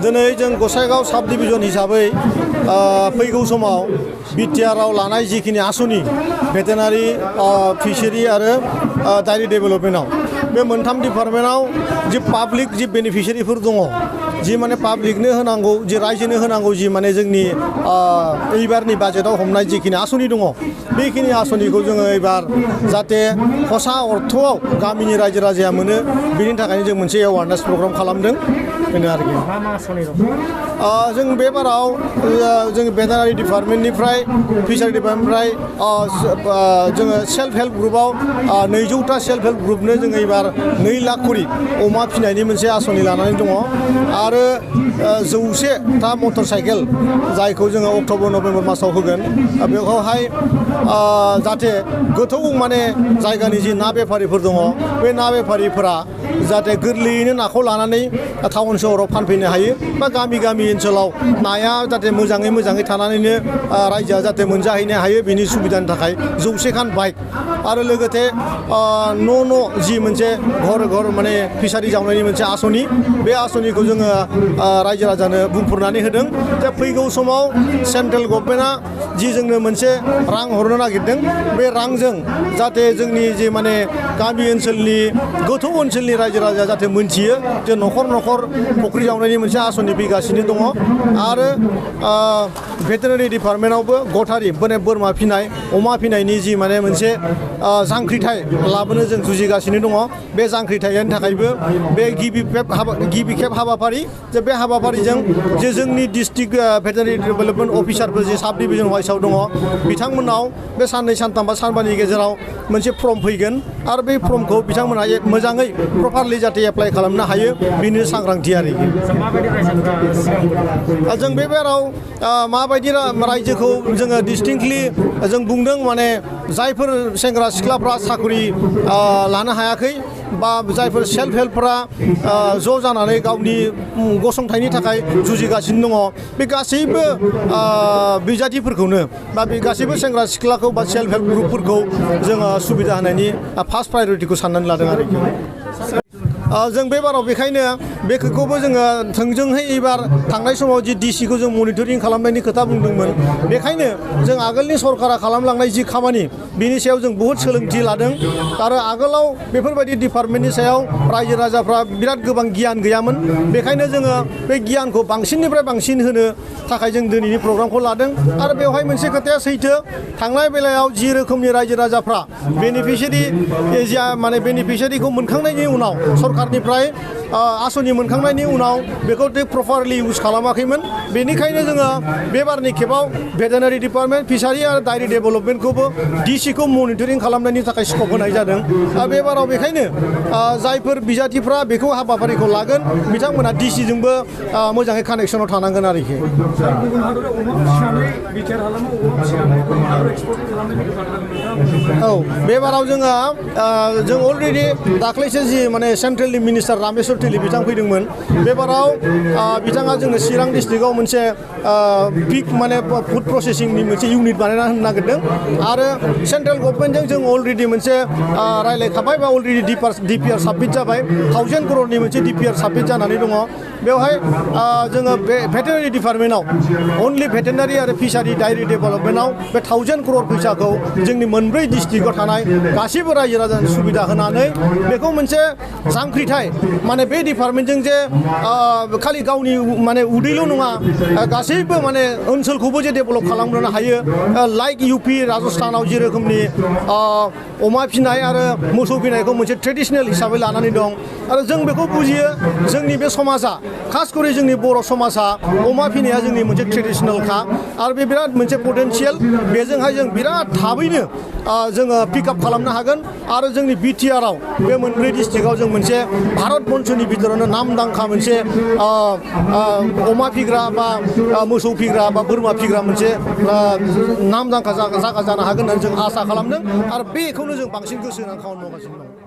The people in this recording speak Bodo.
दिनै जों गसाइगाव साब डिभिजन हिसाबै फैगौ समाव बिटिआरआव लानाय जिखिनि आसनि भेटेनारि फिसारि आरो डायरी डेभेलपमेन्टआव बे मोनथाम डिपार्टमेन्टआव जि पाब्लिक जि बेनिफिसियारिफोर दङ जि माने पाब्लिकनो होनांगौ जि रायजोनो होनांगौ जि माने जोंनि एबारनि बाजेटआव हमनाय जिखिनि आसनि दङ बेखिनि आसनिखौ जोङो एबार जाहाथे खसा अर्थआव गामिनि रायजो राजाया मोनो बेनि थाखायनो जों मोनसे एवारनेस प्रग्राम खालामदों बेनो आरोखि जों बे बाराव जों भेटेनारि डिपार्टमेन्टनिफ्राय फिसारि डिपार्टमेन्टनिफ्राय जोङो सेल्फ हेल्प ग्रुपआव 200टा सेल्फ हेल्प ग्रुपनो जोङो एबार 2 लाख करि अमा फिनायनि मोनसे आसनि लानानै दङ आरो 100टा मटर साइकेल जायखौ जोङो अक्ट'बर नभेम्बर मासाव होगोन बेवहाय जाहाथे गोथौ माने जायगानि जि ना बेफारिफोर दङ बे ना बेफारिफोरा जाहाथे गोरलैयैनो नाखौ लानानै टाउन सहराव फानफैनो हायो बा गामि गामि ओनसोलाव नाया जाहाथे मोजाङै थानानैनो रायजोआ जाहाथे मोनजाहैनो हायो बेनि सुबिदानि थाखाय 100 खान बाइक आरो लोगोसे न' जि मोनसे घर माने फिसारि जावनायनि मोनसे आसनि बे आसनिखौ जोङो रायजो राजानो बुंफोरनानै होदों जे फैगौ समाव सेन्ट्रेल गभर्नमेन्टआ जि जोंनो मोनसे रां हरनो नागिरदों बे रांजों जाहाथे जोंनि जि माने गामि ओनसोलनि गोथौ ओनसोलनि रायजो राजाया जाहाथे मोनथियो जे न'खर फुख्रि जावनायनि मोनसे आसनि फैगासिनो दङ आरो भेटेनारि डिपार्टमेन्टआवबो गथारि माने बोरमा फिनाय अमा फिनायनि जि माने मोनसे जांख्रिथाय लाबोनो जों जुजिगासिनो दङ बे जांख्रिथायनि थाखायबो बे गिबि खेब हाबाफारि जे बे हाबाफारिजों जे जोंनि डिस्ट्रिक्ट भेटेनारि डेभेलपमेन्ट अफिसारफोर जे साब डिभिजन वाइसआव दङ बिथांमोननाव बे साननै सानथाम बा सानबानि गेजेराव मोनसे फर्म फैगोन आरो बे फर्मखौ बिथांमोनहा मोजाङै प्रपारलि जाहाथे एप्लाइ खालामनो हायो बेनि सांग्रांथि आरोखि जों बे बाराव माबायदि रायजोखौ जोङो डिस्टिंक्टलि जों बुंदों माने जायफोर सेंग्रा सिख्लाफ्रा साख्रि लानो हायाखै बा जायफोर सेल्फ हेल्पफ्रा ज' जानानै गावनि गसंथायनि थाखाय जुजिगासिनो दङ बे गासैबो बिजाथिफोरखौनो बा बे गासैबो सेंग्रा सिख्लाखौ बा सेल्फ हेल्प ग्रुपफोरखौ जोङो सुबिदा होनायनि फार्स्ट प्रायरिटिखौ साननानै लादों आरोखि जों बे बाराव बेखायनो बे खोथाखौबो जोङो थोंजोंहै एबार थांनाय समाव जि डिसिखौ जों मनिटरिं खालामनायनि खोथा बुंदोंमोन बेखायनो जों आगोलनि सरकारा खालामलांनाय जि खामानि बिनि सायाव जों बहुद सोलोंथि लादों आरो आगोलाव बेफोरबायदि डिपार्टमेन्टनि सायाव रायजो राजाफ्रा बिराद गोबां गियान गैयामोन बेखायनो जोङो बे गियानखौ बांसिननिफ्राय बांसिन होनो थाखाय जों दिनैनि प्रग्रामखौ लादों आरो बेवहाय मोनसे खोथाया सैथो थांनाय बेलायाव जि रोखोमनि रायजो राजाफ्रा बेनिफिसियारिखौ मोनखांनायनि उनाव सरकारनिफ्राय आसनि मोनखांनायनि उनाव बेखौ प्रपारलि इउज खालामाखैमोन बेनिखायनो जोङो बे बारनि खेबाव भेटेनारि डिपार्टमेन्ट फिसारि आरो डायरी डेभेलपमेन्टखौबो डिसिखौ मनिटरिं खालामनायनि थाखाय स्कप होनाय जादों बे बाराव बेखायनो जायफोर बिजाथिफ्रा बेखौ हाबाफारिखौ लागोन बिथांमोना डिसिजोंबो मोजाङै कानेक्सनाव थानांगोन आरोखि औ बे बाराव जों अलरेडि दाख्लैसो जि माने सेन्ट्रेलनि मिनिस्टार रामेश्वर तेली बिथां फैदोंमोन बे बाराव बिथाङा जोंनो चिरां डिस्ट्रिक्टआव मोनसे पिक माने फुड प्रसेसिंनि मोनसे इउनिट बानायना होनो नागिरदों आरो सेन्ट्रेल गभर्नमेन्टजों जों अलरेडि मोनसे रायलायखाबाय बा अलरेडि डिपिआर साबमिट जाबाय 1000 करोड़नि मोनसे डिपिआर साबमिट जानानै दङ बेवहाय जोङो भेटेनारि डिपार्टमेन्टआव अनलि भेटेनारि आरो फिसारि डायरी डेभेलपमेन्टआव बे 1000 करोड़ फैसाखौ जोंनि मोनब्रै डिस्ट्रिक्टआव थानाय गासैबो रायजो राजानि सुबिदा होनानै बेखौ मोनसे जांख्रिथाय माने बे डिपार्टमेन्टजों जे खालि गावनि माने उदैल' नङा गासैबो माने ओनसोलखौबो जे डेभेलप खालामनो हायो लाइक इउपि राजस्थानाव जे रोखोमनि अमा फिनाय आरो मोसौ फिनायखौ मोनसे ट्रेडिशनेल हिसाबै लानानै दं आरो जों बेखौ बुजियो जोंनि बे समाजा खास करि जोंनि बर' समाजा अमा फिनाया जोंनि मोनसे ट्रेडिशनेलखा आरो बे बिराद मोनसे पटेनशियेल बेजोंहाय जों बिराद थाबैनो जोङो पिकआप खालामनो हागोन आरो जोंनि बिटिआरआव बे मोनब्रै डिस्ट्रिक्टआव जों मोनसे भारत बर्षनि भितरावनो नामदांखा मोनसे अमा फिग्रा बा मोसौ फिग्रा बा बोरमा फिग्रा मोनसे नामदांखा जागा जानो हागोन होननानै जों आसा खालामदों आरो बेखौनो जों बांसिन गोसो होनानै खामानि मावगासिनो दं